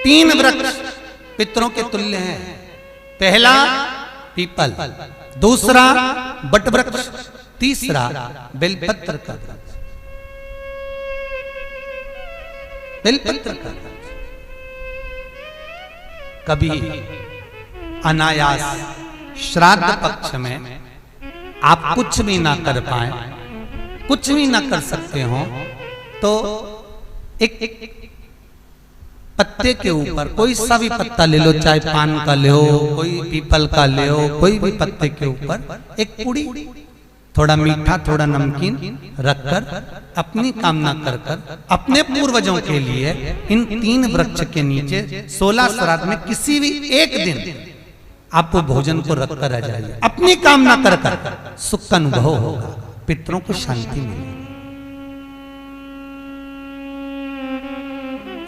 तीन वृक्ष पितरों के तुल्य हैं। पहला पीपल, दूसरा बट वृक्ष, तीसरा बेलपत्र का वृक्ष। बेलपत्र का वृक्ष कभी अनायास श्राद्ध पक्ष में आप कुछ भी ना कर पाए, कुछ भी ना कर सकते हो, तो एक पत्ते के ऊपर कोई सा भी पत्ता ले लो, चाहे पान का ले हो, कोई पीपल का ले हो, कोई भी पत्ते के ऊपर एक पुड़ी, थोड़ा मीठा थोड़ा नमकीन रखकर अपनी कामना कर कर अपने पूर्वजों के लिए इन तीन वृक्ष के नीचे 16 श्राद्ध में किसी भी एक दिन आप वो भोजन को रखकर आ जाइए। अपनी कामना कर कर सुख का अनुभव होगा, पितरों को शांति मिलेगी।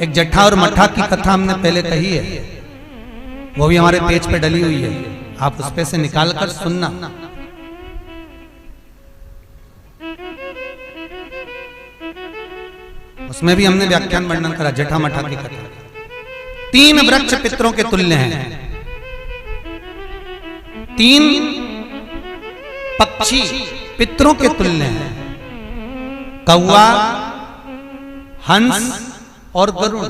एक जट्ठा और मट्ठा की कथा हमने पहले कही है, वो भी हमारे पेज पे डली हुई है, आप उस पे से निकाल कर सुनना। उसमें भी हमने व्याख्यान वर्णन करा जट्ठा मट्ठा की कथा। तीन वृक्ष पितरों के तुल्य हैं, तीन पक्षी पितरों के तुल्य हैं, कौवा, हंस और गरुड़।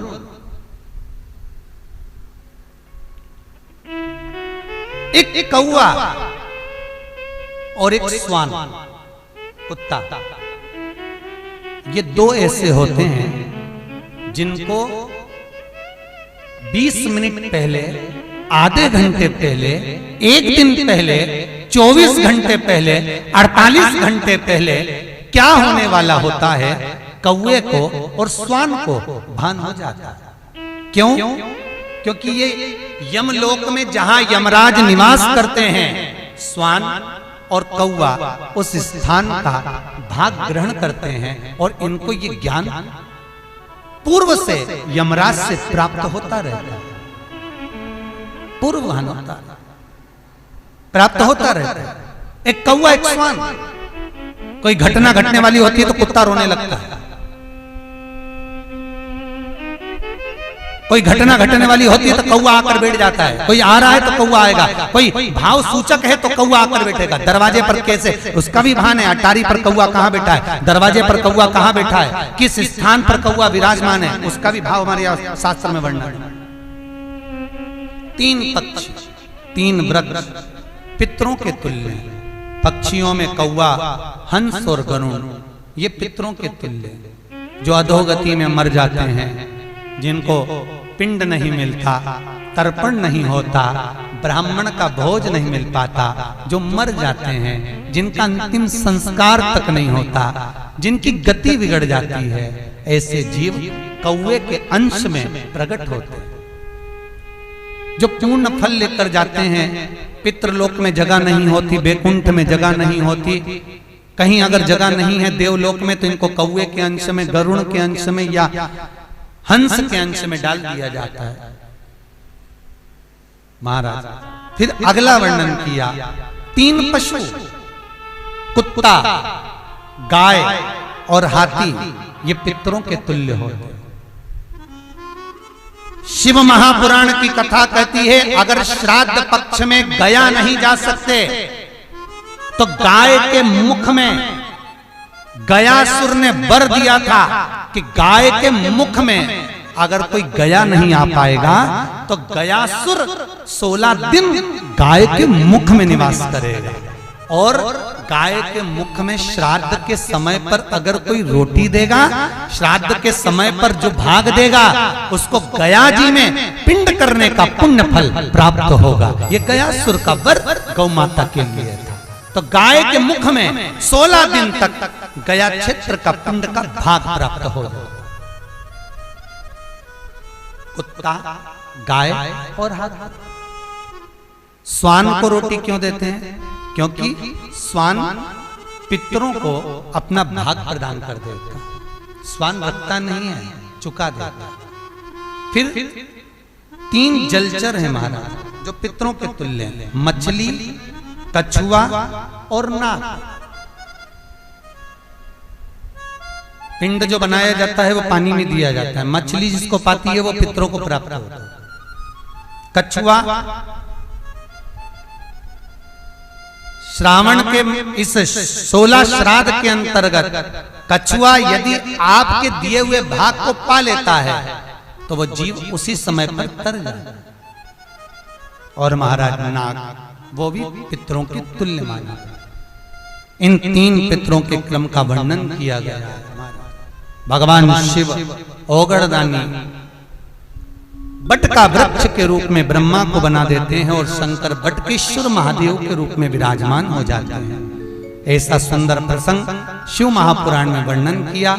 एक कौवा और एक श्वान कुत्ता, ये दो ऐसे होते हैं जिनको 20 मिनट पहले, आधे घंटे पहले, एक दिन पहले, 24 घंटे पहले, 48 घंटे पहले क्या होने वाला होता है, कौवे को और श्वान को भान हो जाता है। क्यों? क्योंकि ये यमलोक में जहां यमराज निवास करते हैं, श्वान और कौवा उस स्थान का भाग ग्रहण करते हैं और इनको ये ज्ञान पूर्व से यमराज से प्राप्त होता रहता है, पूर्वभान होता है, प्राप्त होता रहता है। एक कौवा एक श्वान, कोई घटना घटने वाली होती है तो कुत्ता रोने लगता है, कोई घटना घटने वाली होती है तो कौवा आकर बैठ जाता है, कोई आ रहा है तो कौवा आएगा, कोई भाव सूचक है तो कौवा आकर बैठेगा। दरवाजे पर कैसे, उसका भी भान है, अटारी पर कौवा कहां बैठा है, दरवाजे पर कौवा कहां बैठा है, किस स्थान पर कौवा विराजमान है, उसका भी भाव हमारे शास्त्र में वर्णन है। तीन पक्षी, तीन वृक्ष पितरों के तुल्य हैं। पक्षियों में कौवा, हंस और गरुड़, ये पितरों के तुल्य, जो अधोगति में मर जाते हैं, जिनको पिंड नहीं मिलता, तर्पण नहीं होता, ब्राह्मण का भोज नहीं मिल पाता, जो मर जाते हैं, जिनका अंतिम संस्कार तक नहीं होता, जिनकी गति बिगड़ जाती है, ऐसे जीव कौवे के अंश में प्रकट होते हैं, जो पूर्ण फल लेकर जाते हैं। पितृलोक में जगह नहीं होती, बैकुंठ में जगह नहीं होती, कहीं अगर जगह नहीं है देवलोक में, तो इनको कौवे के अंश में, गरुड़ के अंश में या हंस के अंश में डाल दिया जाता है। महाराज फिर अगला वर्णन किया, तीन पशु, कुत्ता, गाय और हाथी, ये पितरों के तुल्य होते हैं। शिव महापुराण की कथा कहती है, अगर श्राद्ध पक्ष में गया नहीं जा सकते तो गाय के मुख में गयासुर ने वर दिया था कि गाय के मुख में अगर कोई गया नहीं आ पाएगा तो गयासुर 16 दिन गाय के मुख में निवास करेगा। और गाय के मुख में श्राद्ध के समय पर अगर कोई रोटी देगा, श्राद्ध के समय पर जो भाग देगा, उसको गया जी में पिंड करने का पुण्य फल प्राप्त होगा। ये गयासुर का वर गौ माता के लिए था। तो गाय के मुख में 16 दिन तक गया क्षेत्र का पिंड का भाग प्राप्त हो। कुत्ता, गाय और हाथी। श्वान को रोटी क्यों देते हैं? क्योंकि श्वान पितरों को अपना भाग प्रदान कर देता है। श्वान रखता नहीं है, चुका देता। फिर 3 जलचर है महाराज जो पितरों के तुल्य हैं, मछली, कछुआ और नाग। पिंड जो बनाया जाता है वो पानी में दिया जाता है, मछली जिसको पाती है वो पितरों को प्राप्त होता है। कछुआ श्रावण के इस 16 श्राद्ध के अंतर्गत कछुआ यदि आपके दिए हुए भाग को पा लेता है तो वो जीव उसी समय पर तर जाए। और महाराज नाग वो भी पितरों के तुल्य माना। इन 3 पितरों के क्रम का वर्णन किया गया है। भगवान शिव ओगड़दानी बट का वृक्ष के रूप में ब्रह्मा को बना देते हैं और शंकर बटकेश्वर महादेव के रूप में विराजमान हो जाते हैं। ऐसा सुंदर प्रसंग शिव महापुराण में वर्णन किया।